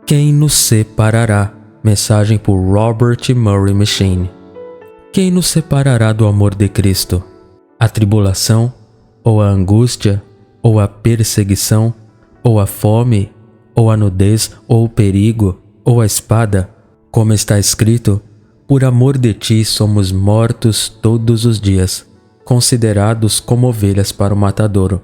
Quem nos separará? Mensagem por Robert Murray M'Cheyne. Quem nos separará do amor de Cristo? A tribulação? Ou a angústia? Ou a perseguição? Ou a fome? Ou a nudez? Ou o perigo? Ou a espada? Como está escrito: por amor de ti somos mortos todos os dias, considerados como ovelhas para o matadouro.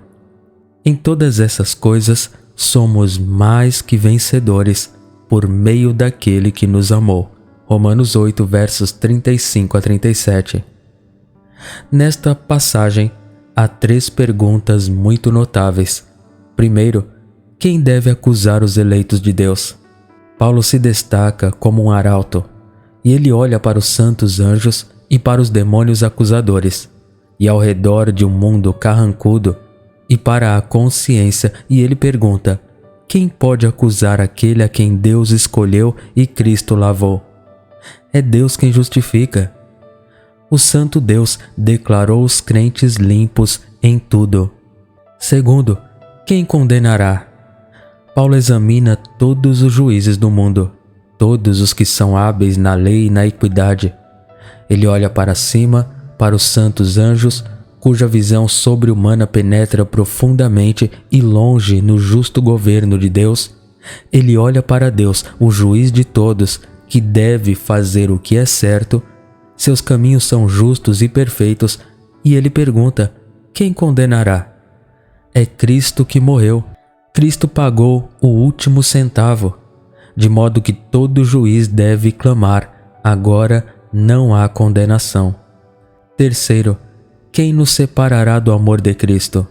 Em todas essas coisas somos mais que vencedores por meio daquele que nos amou. Romanos 8, versos 35 a 37. Nesta passagem, há 3 perguntas muito notáveis. Primeiro, quem deve acusar os eleitos de Deus? Paulo se destaca como um arauto, e ele olha para os santos anjos e para os demônios acusadores, e ao redor de um mundo carrancudo, e para a consciência, e ele pergunta: quem pode acusar aquele a quem Deus escolheu e Cristo lavou? É Deus quem justifica. O santo Deus declarou os crentes limpos em tudo. Segundo, quem condenará? Paulo examina todos os juízes do mundo, todos os que são hábeis na lei e na equidade. Ele olha para cima, para os santos anjos, cuja visão sobre-humana penetra profundamente e longe no justo governo de Deus. Ele olha para Deus, o juiz de todos, que deve fazer o que é certo. Seus caminhos são justos e perfeitos, e ele pergunta: quem condenará? É Cristo que morreu. Cristo pagou o último centavo, de modo que todo juiz deve clamar: agora não há condenação. Terceiro, quem nos separará do amor de Cristo?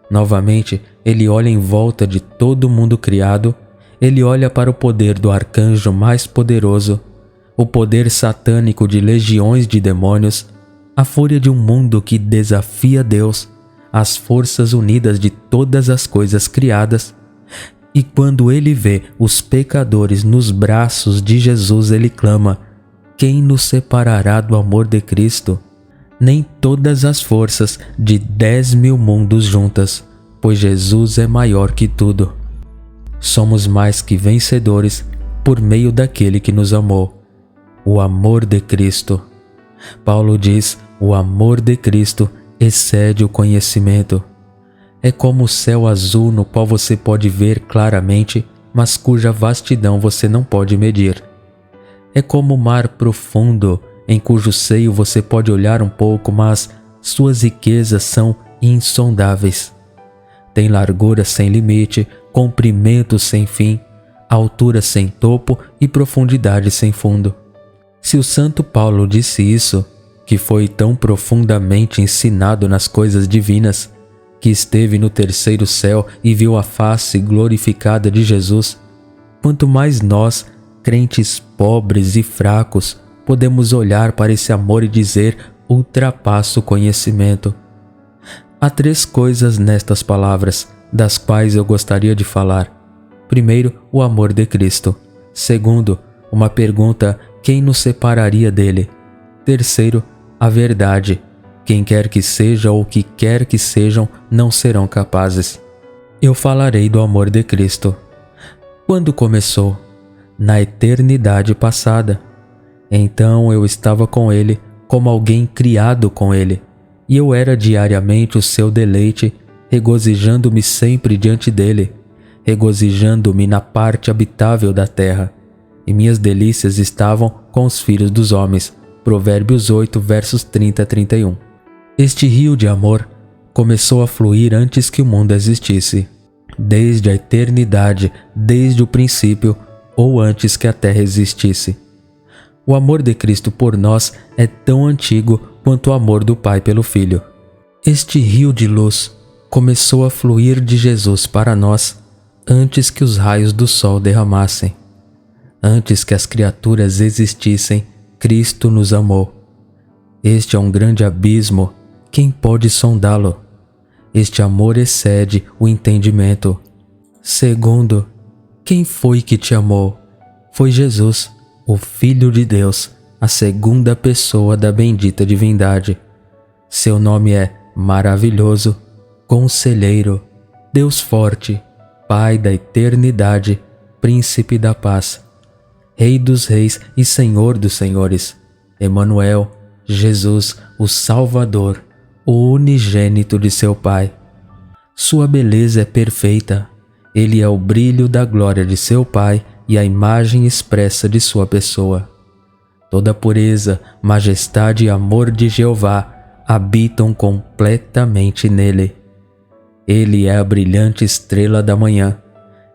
Novamente, ele olha em volta de todo o mundo criado, ele olha para o poder do arcanjo mais poderoso, o poder satânico de legiões de demônios, a fúria de um mundo que desafia Deus, as forças unidas de todas as coisas criadas. E quando ele vê os pecadores nos braços de Jesus, ele clama: quem nos separará do amor de Cristo? Nem todas as forças de 10.000 mundos juntas, pois Jesus é maior que tudo. Somos mais que vencedores por meio daquele que nos amou. O amor de Cristo. Paulo diz: o amor de Cristo excede o conhecimento. É como o céu azul no qual você pode ver claramente, mas cuja vastidão você não pode medir. É como o mar profundo, em cujo seio você pode olhar um pouco, mas suas riquezas são insondáveis. Tem largura sem limite, comprimento sem fim, altura sem topo e profundidade sem fundo. Se o santo Paulo disse isso, que foi tão profundamente ensinado nas coisas divinas, que esteve no terceiro céu e viu a face glorificada de Jesus, quanto mais nós, crentes pobres e fracos, podemos olhar para esse amor e dizer: ultrapassa o conhecimento. Há 3 coisas nestas palavras, das quais eu gostaria de falar. Primeiro, o amor de Cristo. Segundo, uma pergunta: quem nos separaria dele? Terceiro, a verdade. Quem quer que seja ou que quer que sejam, não serão capazes. Eu falarei do amor de Cristo. Quando começou? Na eternidade passada. Então eu estava com ele como alguém criado com ele, e eu era diariamente o seu deleite, regozijando-me sempre diante dele, regozijando-me na parte habitável da terra, e minhas delícias estavam com os filhos dos homens. Provérbios 8, versos 30 a 31. Este rio de amor começou a fluir antes que o mundo existisse, desde a eternidade, desde o princípio, ou antes que a terra existisse. O amor de Cristo por nós é tão antigo quanto o amor do Pai pelo Filho. Este rio de luz começou a fluir de Jesus para nós antes que os raios do sol derramassem. Antes que as criaturas existissem, Cristo nos amou. Este é um grande abismo, quem pode sondá-lo? Este amor excede o entendimento. Segundo, quem foi que te amou? Foi Jesus, o Filho de Deus, a segunda pessoa da bendita divindade. Seu nome é Maravilhoso, Conselheiro, Deus Forte, Pai da Eternidade, Príncipe da Paz, Rei dos Reis e Senhor dos Senhores, Emanuel, Jesus, o Salvador, o unigênito de seu Pai. Sua beleza é perfeita, ele é o brilho da glória de seu Pai e a imagem expressa de sua pessoa. Toda pureza, majestade e amor de Jeová habitam completamente nele. Ele é a brilhante estrela da manhã.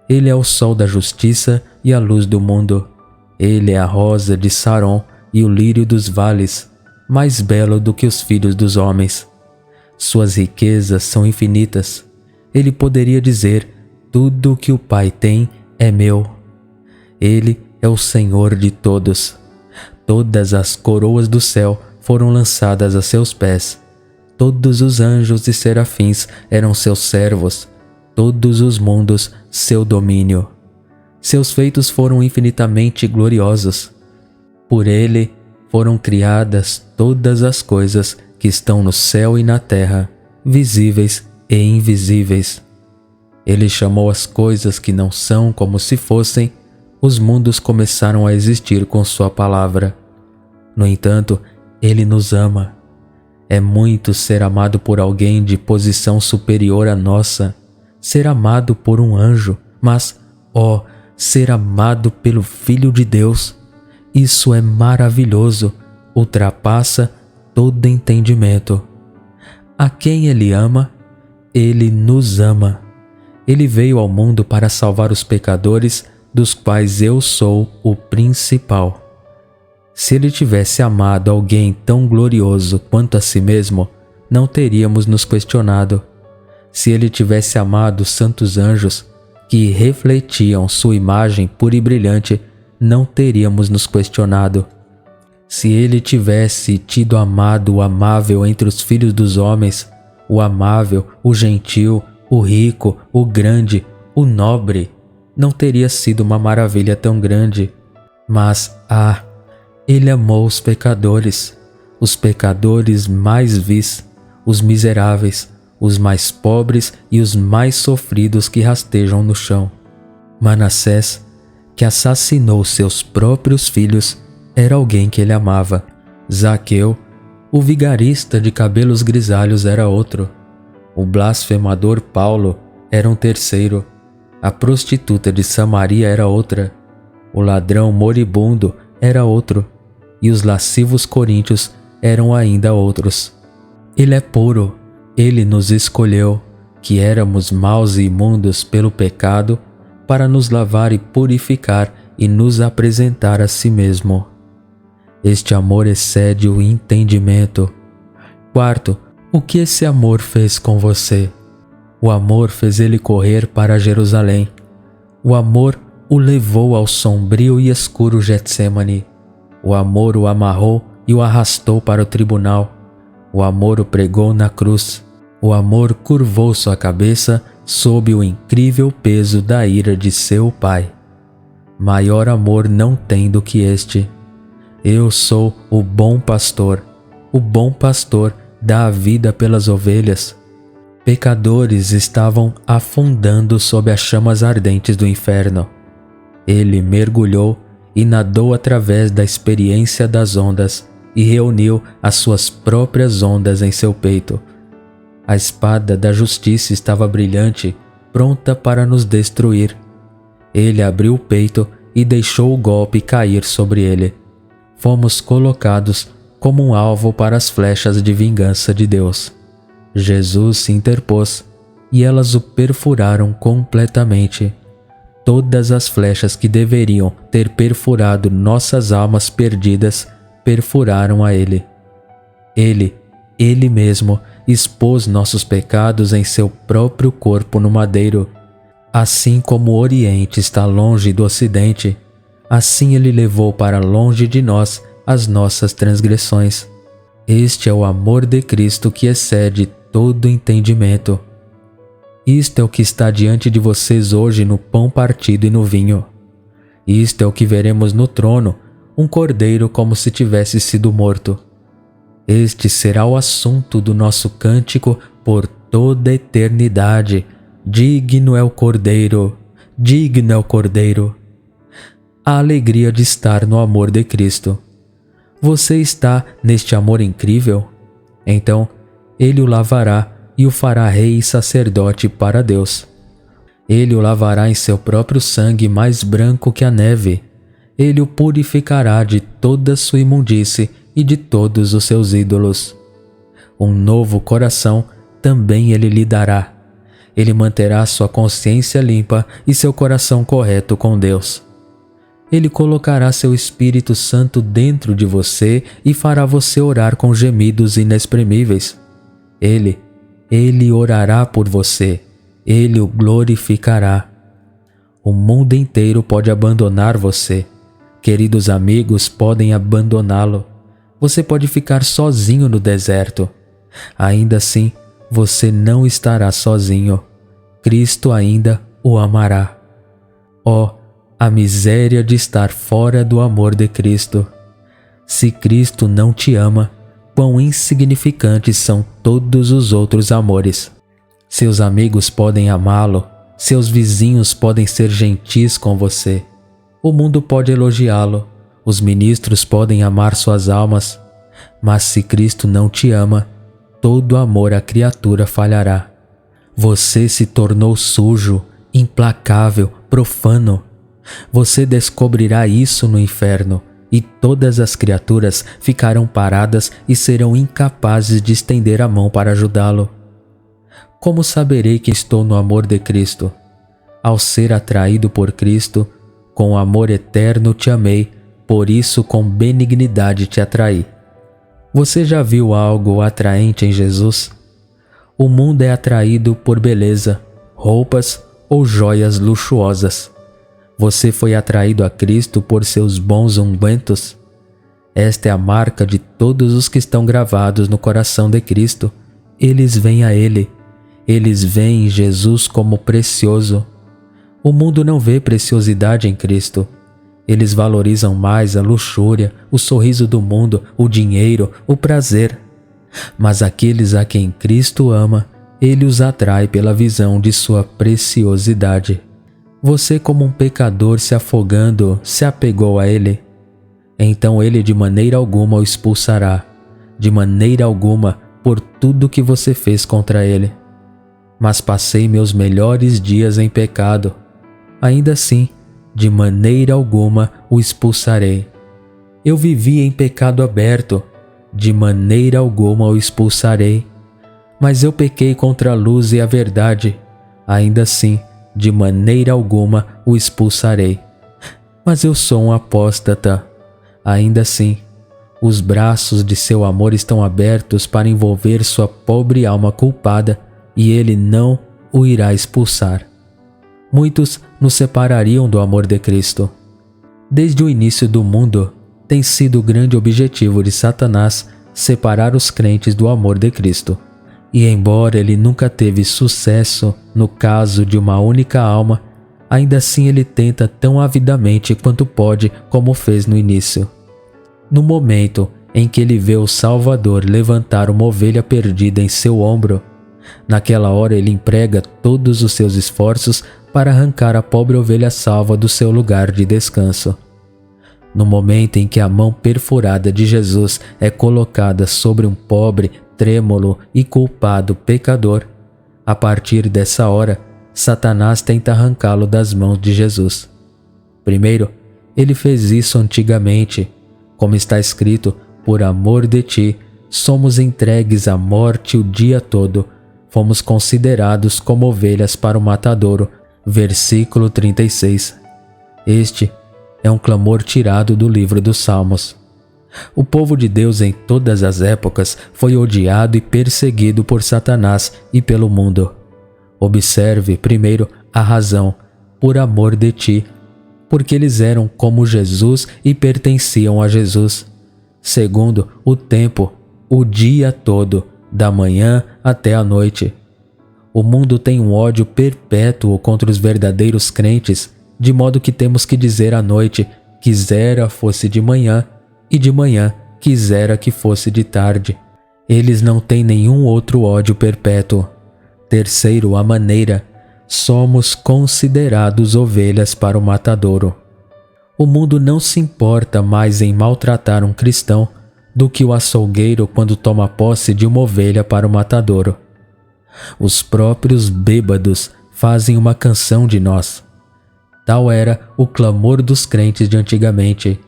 Ele é o sol da justiça e a luz do mundo. Ele é a rosa de Saron e o lírio dos vales, mais belo do que os filhos dos homens. Suas riquezas são infinitas. Ele poderia dizer: tudo o que o Pai tem é meu. Ele é o Senhor de todos. Todas as coroas do céu foram lançadas a seus pés. Todos os anjos e serafins eram seus servos. Todos os mundos seu domínio. Seus feitos foram infinitamente gloriosos. Por ele foram criadas todas as coisas que estão no céu e na terra, visíveis e invisíveis. Ele chamou as coisas que não são como se fossem. Os mundos começaram a existir com sua palavra. No entanto, ele nos ama. É muito ser amado por alguém de posição superior à nossa, ser amado por um anjo, mas, ser amado pelo Filho de Deus. Isso é maravilhoso, ultrapassa todo entendimento. A quem ele ama, ele nos ama. Ele veio ao mundo para salvar os pecadores, dos quais eu sou o principal. Se ele tivesse amado alguém tão glorioso quanto a si mesmo, não teríamos nos questionado. Se ele tivesse amado os santos anjos, que refletiam sua imagem pura e brilhante, não teríamos nos questionado. Se ele tivesse tido amado o amável entre os filhos dos homens, o amável, o gentil, o rico, o grande, o nobre, não teria sido uma maravilha tão grande. Mas, ele amou os pecadores mais vis, os miseráveis, os mais pobres e os mais sofridos que rastejam no chão. Manassés, que assassinou seus próprios filhos, era alguém que ele amava. Zaqueu, o vigarista de cabelos grisalhos, era outro. O blasfemador Paulo era um terceiro. A prostituta de Samaria era outra. O ladrão moribundo era outro. E os lascivos coríntios eram ainda outros. Ele é puro. Ele nos escolheu, que éramos maus e imundos pelo pecado, para nos lavar e purificar e nos apresentar a si mesmo. Este amor excede o entendimento. Quarto, o que esse amor fez com você? O amor fez ele correr para Jerusalém. O amor o levou ao sombrio e escuro Getsêmani. O amor o amarrou e o arrastou para o tribunal. O amor o pregou na cruz. O amor curvou sua cabeça sob o incrível peso da ira de seu Pai. Maior amor não tem do que este. Eu sou o bom pastor. O bom pastor dá a vida pelas ovelhas. Pecadores estavam afundando sob as chamas ardentes do inferno. Ele mergulhou e nadou através da experiência das ondas e reuniu as suas próprias ondas em seu peito. A espada da justiça estava brilhante, pronta para nos destruir. Ele abriu o peito e deixou o golpe cair sobre ele. Fomos colocados como um alvo para as flechas de vingança de Deus. Jesus se interpôs e elas o perfuraram completamente. Todas as flechas que deveriam ter perfurado nossas almas perdidas perfuraram a ele. Ele mesmo expôs nossos pecados em seu próprio corpo no madeiro. Assim como o Oriente está longe do Ocidente, assim ele levou para longe de nós as nossas transgressões. Este é o amor de Cristo que excede todo entendimento. Isto é o que está diante de vocês hoje no pão partido e no vinho. Isto é o que veremos no trono, um cordeiro como se tivesse sido morto. Este será o assunto do nosso cântico por toda a eternidade. Digno é o cordeiro, digno é o Cordeiro. A alegria de estar no amor de Cristo. Você está neste amor incrível? Então, Ele o lavará e o fará rei e sacerdote para Deus. Ele o lavará em seu próprio sangue mais branco que a neve. Ele o purificará de toda sua imundície e de todos os seus ídolos. Um novo coração também Ele lhe dará. Ele manterá sua consciência limpa e seu coração correto com Deus. Ele colocará seu Espírito Santo dentro de você e fará você orar com gemidos inexprimíveis. Ele orará por você. Ele o glorificará. O mundo inteiro pode abandonar você. Queridos amigos podem abandoná-lo. Você pode ficar sozinho no deserto. Ainda assim, você não estará sozinho. Cristo ainda o amará. Oh, a miséria de estar fora do amor de Cristo. Se Cristo não te ama, quão insignificantes são todos os outros amores. Seus amigos podem amá-lo, seus vizinhos podem ser gentis com você. O mundo pode elogiá-lo, os ministros podem amar suas almas, mas se Cristo não te ama, todo amor à criatura falhará. Você se tornou sujo, implacável, profano. Você descobrirá isso no inferno, e todas as criaturas ficarão paradas e serão incapazes de estender a mão para ajudá-lo. Como saberei que estou no amor de Cristo? Ao ser atraído por Cristo, com amor eterno te amei, por isso com benignidade te atraí. Você já viu algo atraente em Jesus? O mundo é atraído por beleza, roupas ou joias luxuosas. Você foi atraído a Cristo por seus bons ungüentos? Esta é a marca de todos os que estão gravados no coração de Cristo. Eles vêm a Ele. Eles veem Jesus como precioso. O mundo não vê preciosidade em Cristo. Eles valorizam mais a luxúria, o sorriso do mundo, o dinheiro, o prazer. Mas aqueles a quem Cristo ama, Ele os atrai pela visão de sua preciosidade. Você, como um pecador se afogando, se apegou a Ele. Então Ele de maneira alguma o expulsará, de maneira alguma por tudo que você fez contra Ele. Mas passei meus melhores dias em pecado. Ainda assim, de maneira alguma o expulsarei. Eu vivi em pecado aberto, de maneira alguma o expulsarei. Mas eu pequei contra a luz e a verdade, ainda assim, de maneira alguma o expulsarei. Mas eu sou um apóstata, ainda assim, os braços de seu amor estão abertos para envolver sua pobre alma culpada e Ele não o irá expulsar. Muitos nos separariam do amor de Cristo. Desde o início do mundo, tem sido o grande objetivo de Satanás separar os crentes do amor de Cristo. E embora ele nunca teve sucesso no caso de uma única alma, ainda assim ele tenta tão avidamente quanto pode, como fez no início. No momento em que ele vê o Salvador levantar uma ovelha perdida em seu ombro, naquela hora ele emprega todos os seus esforços para arrancar a pobre ovelha salva do seu lugar de descanso. No momento em que a mão perfurada de Jesus é colocada sobre um pobre, trêmulo e culpado pecador, a partir dessa hora, Satanás tenta arrancá-lo das mãos de Jesus. Primeiro, ele fez isso antigamente. Como está escrito, por amor de ti, somos entregues à morte o dia todo, fomos considerados como ovelhas para o matadouro. Versículo 36. Este é um clamor tirado do livro dos Salmos. O povo de Deus em todas as épocas foi odiado e perseguido por Satanás e pelo mundo. Observe, primeiro, a razão, por amor de ti, porque eles eram como Jesus e pertenciam a Jesus. Segundo, o tempo, o dia todo, da manhã até a noite. O mundo tem um ódio perpétuo contra os verdadeiros crentes, de modo que temos que dizer à noite, quisera fosse de manhã, e de manhã, quisera que fosse de tarde. Eles não têm nenhum outro ódio perpétuo. Terceiro, a maneira. somos considerados ovelhas para o matadouro. O mundo não se importa mais em maltratar um cristão do que o açougueiro quando toma posse de uma ovelha para o matadouro. Os próprios bêbados fazem uma canção de nós. Tal era o clamor dos crentes de antigamente.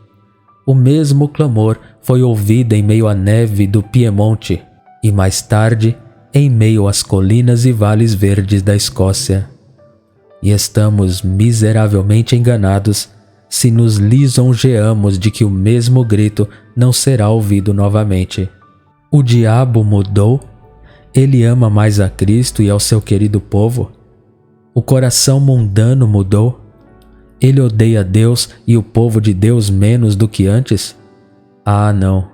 O mesmo clamor foi ouvido em meio à neve do Piemonte e mais tarde em meio às colinas e vales verdes da Escócia. E estamos miseravelmente enganados se nos lisonjeamos de que o mesmo grito não será ouvido novamente. O diabo mudou? Ele ama mais a Cristo e ao seu querido povo? O coração mundano mudou? Ele odeia Deus e o povo de Deus menos do que antes? Ah, não.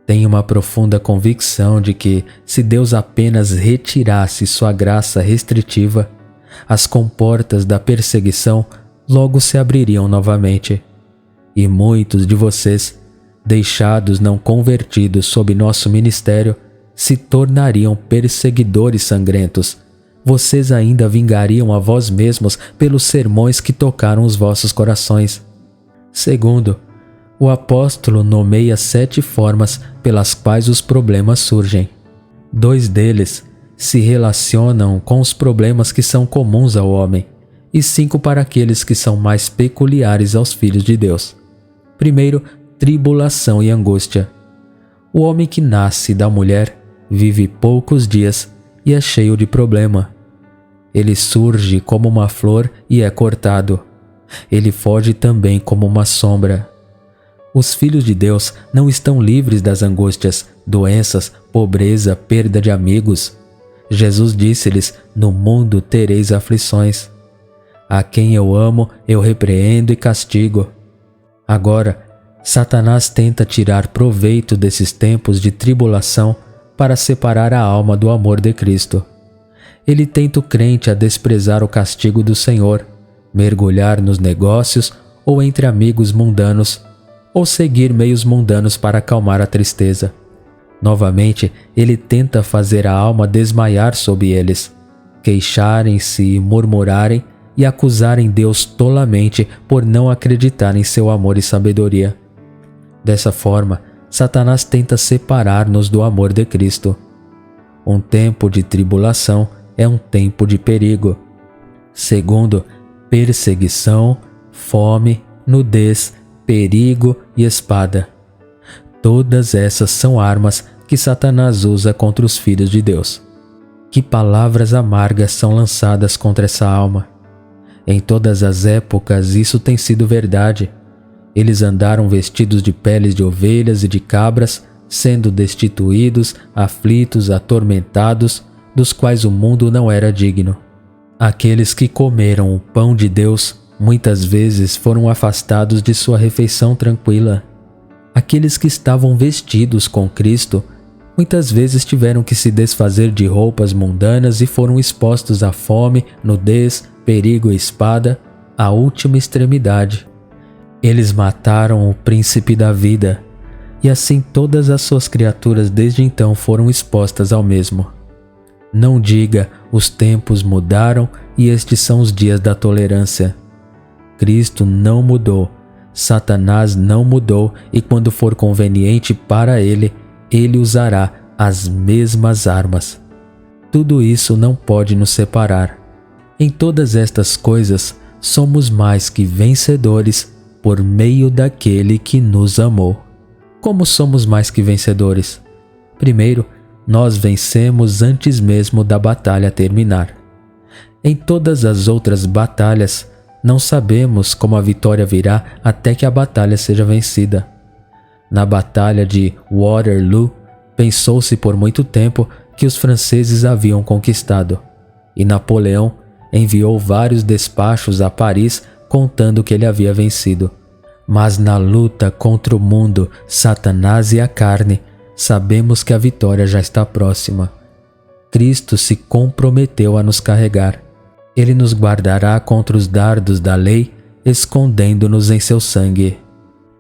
Tenho uma profunda convicção de que, se Deus apenas retirasse sua graça restritiva, as comportas da perseguição logo se abririam novamente, e muitos de vocês, deixados não convertidos sob nosso ministério, se tornariam perseguidores sangrentos. Vocês ainda vingariam a vós mesmos pelos sermões que tocaram os vossos corações. Segundo, o apóstolo nomeia 7 formas pelas quais os problemas surgem. 2 deles se relacionam com os problemas que são comuns ao homem, e 5 para aqueles que são mais peculiares aos filhos de Deus. Primeiro, tribulação e angústia. O homem que nasce da mulher vive poucos dias e é cheio de problema. Ele surge como uma flor e é cortado. Ele foge também como uma sombra. Os filhos de Deus não estão livres das angústias, doenças, pobreza, perda de amigos. Jesus disse-lhes: no mundo tereis aflições. A quem eu amo, eu repreendo e castigo. Agora, Satanás tenta tirar proveito desses tempos de tribulação para separar a alma do amor de Cristo. Ele tenta o crente a desprezar o castigo do Senhor, mergulhar nos negócios ou entre amigos mundanos, ou seguir meios mundanos para acalmar a tristeza. Novamente, ele tenta fazer a alma desmaiar sob eles, queixarem-se e murmurarem e acusarem Deus tolamente por não acreditar em seu amor e sabedoria. Dessa forma, Satanás tenta separar-nos do amor de Cristo. Um tempo de tribulação é um tempo de perigo. Segundo, perseguição, fome, nudez, perigo e espada. Todas essas são armas que Satanás usa contra os filhos de Deus. Que palavras amargas são lançadas contra essa alma! Em todas as épocas isso tem sido verdade. Eles andaram vestidos de peles de ovelhas e de cabras, sendo destituídos, aflitos, atormentados, dos quais o mundo não era digno. Aqueles que comeram o pão de Deus muitas vezes foram afastados de sua refeição tranquila. Aqueles que estavam vestidos com Cristo muitas vezes tiveram que se desfazer de roupas mundanas e foram expostos à fome, nudez, perigo e espada, a última extremidade. Eles mataram o príncipe da vida, e assim todas as suas criaturas desde então foram expostas ao mesmo. Não diga: os tempos mudaram e estes são os dias da tolerância. Cristo não mudou, Satanás não mudou, e quando for conveniente para ele, ele usará as mesmas armas. Tudo isso não pode nos separar. Em todas estas coisas, somos mais que vencedores por meio daquele que nos amou. Como somos mais que vencedores? Primeiro, nós vencemos antes mesmo da batalha terminar. Em todas as outras batalhas, não sabemos como a vitória virá até que a batalha seja vencida. Na batalha de Waterloo, pensou-se por muito tempo que os franceses haviam conquistado, e Napoleão enviou vários despachos a Paris contando que ele havia vencido. Mas na luta contra o mundo, Satanás e a carne, sabemos que a vitória já está próxima. Cristo se comprometeu a nos carregar. Ele nos guardará contra os dardos da lei, escondendo-nos em seu sangue.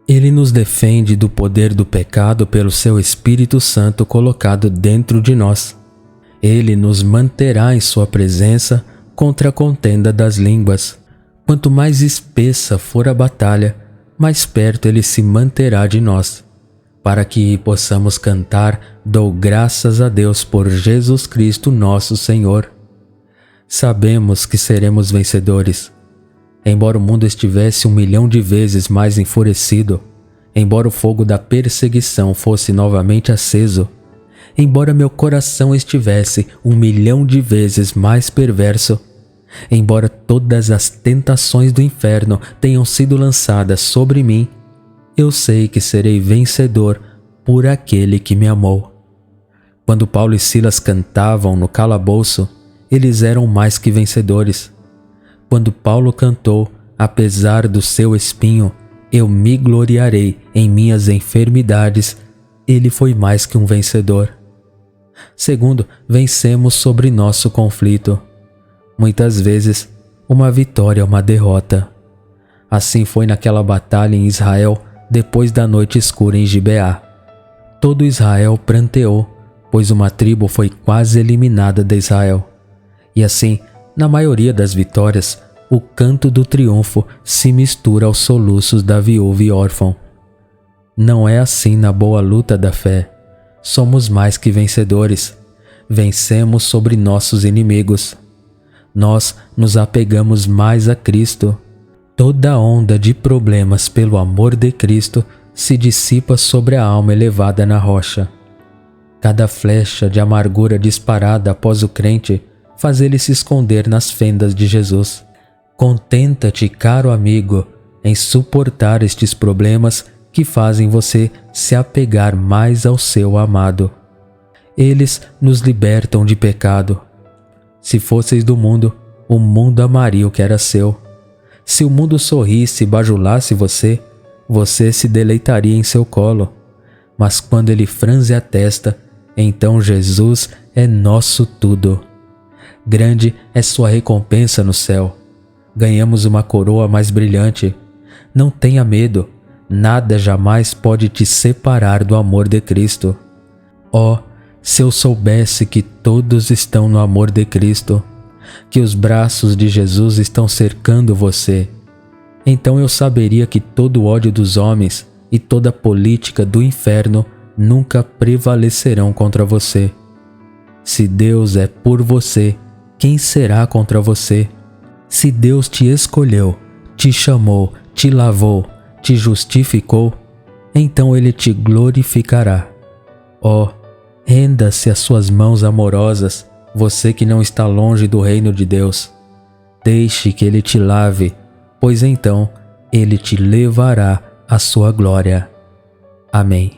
Ele nos defende do poder do pecado pelo seu Espírito Santo colocado dentro de nós. Ele nos manterá em sua presença contra a contenda das línguas. Quanto mais espessa for a batalha, mais perto ele se manterá de nós, para que possamos cantar: dou graças a Deus por Jesus Cristo nosso Senhor. Sabemos que seremos vencedores. Embora o mundo estivesse 1.000.000 de vezes mais enfurecido, embora o fogo da perseguição fosse novamente aceso, embora meu coração estivesse 1.000.000 de vezes mais perverso, embora todas as tentações do inferno tenham sido lançadas sobre mim, eu sei que serei vencedor por aquele que me amou. Quando Paulo e Silas cantavam no calabouço, eles eram mais que vencedores. Quando Paulo cantou: apesar do seu espinho, eu me gloriarei em minhas enfermidades, ele foi mais que um vencedor. Segundo, vencemos sobre nosso conflito. Muitas vezes, uma vitória é uma derrota. Assim foi naquela batalha em Israel depois da noite escura em Gibeá. Todo Israel pranteou, pois uma tribo foi quase eliminada de Israel. E assim, na maioria das vitórias, o canto do triunfo se mistura aos soluços da viúva e órfão. Não é assim na boa luta da fé. Somos mais que vencedores. Vencemos sobre nossos inimigos. Nós nos apegamos mais a Cristo. Toda onda de problemas pelo amor de Cristo se dissipa sobre a alma elevada na rocha. Cada flecha de amargura disparada após o crente faz ele se esconder nas fendas de Jesus. Contenta-te, caro amigo, em suportar estes problemas que fazem você se apegar mais ao seu amado. Eles nos libertam de pecado. Se fosseis do mundo, o mundo amaria o que era seu. Se o mundo sorrisse e bajulasse você, você se deleitaria em seu colo. Mas quando ele franze a testa, então Jesus é nosso tudo. Grande é sua recompensa no céu. Ganhamos uma coroa mais brilhante. Não tenha medo, nada jamais pode te separar do amor de Cristo. Oh, se eu soubesse que todos estão no amor de Cristo, que os braços de Jesus estão cercando você, então eu saberia que todo o ódio dos homens e toda a política do inferno nunca prevalecerão contra você. Se Deus é por você, quem será contra você? Se Deus te escolheu, te chamou, te lavou, te justificou, então Ele te glorificará. Oh, renda-se às suas mãos amorosas, você que não está longe do reino de Deus. Deixe que Ele te lave, pois então Ele te levará à sua glória. Amém.